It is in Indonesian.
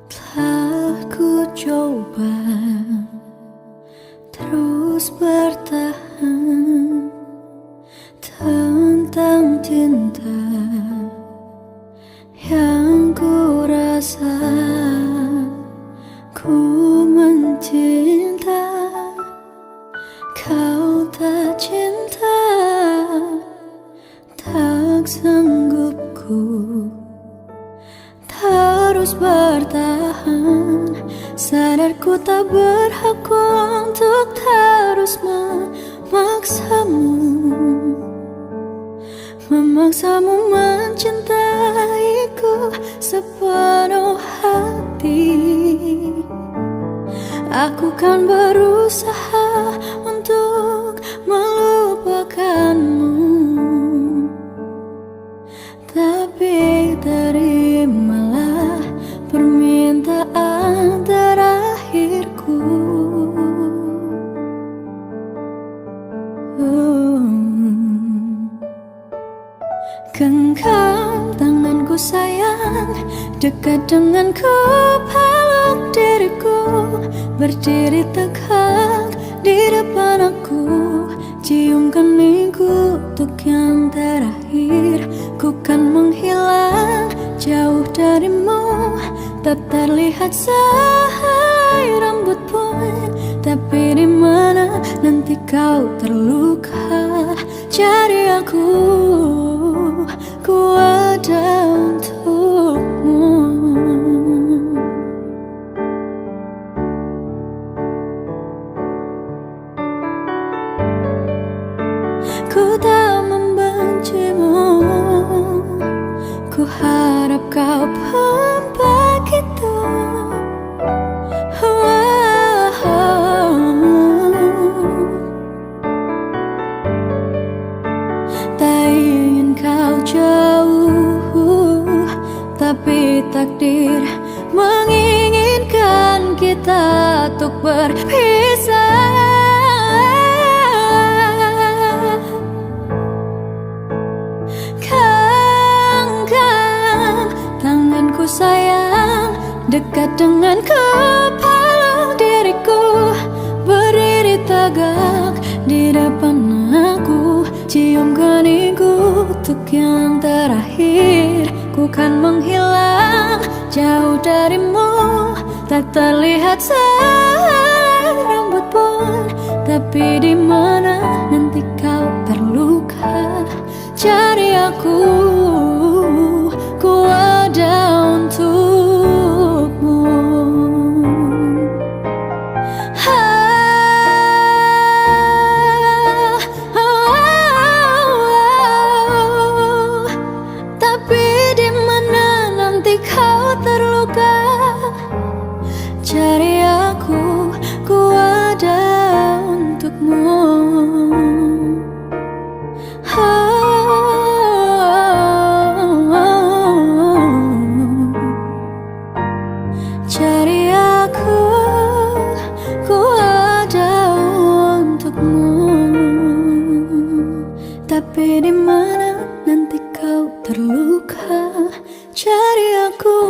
Telah ku coba terus bertahan tentang cinta yang ku rasa. Ku mencinta, kau tak cinta, tak sanggup ku terus bertahan. Sadar ku tak berhak untuk terus memaksamu mencintaiku sepenuh hati. Aku kan berusaha untuk melupakanmu, tapi terimalah permintaan terakhirku. Genggam tanganku sayang, dekat denganku, peluk diriku, berdiri tegak di depan aku, cium keningku untuk yang terakhir. Ku kan menghilang jauh darimu, tak terlihat sehelai rambut pun, tapi di mana nanti kau terluka, cari aku, ku ada untukmu. Ku tak membencimu, ku harap kau pun begitu. Tak ingin kau jauh, tapi takdir menginginkan kita untuk berpisah. Genggam tanganku sayang, dekat denganku, peluk diriku, berdiri tegak di depan aku, cium keningku untuk yang terakhir. Ku kan menghilang jauh darimu, tak terlihat sehelai rambut pun, tapi di mana nanti kau terluka, cari aku, ku ada untukmu. Tapi di mana nanti kau terluka, cari aku, ku ada untukmu. Cari aku, ku ada untukmu. Tapi di mana nanti kau terluka, cari aku.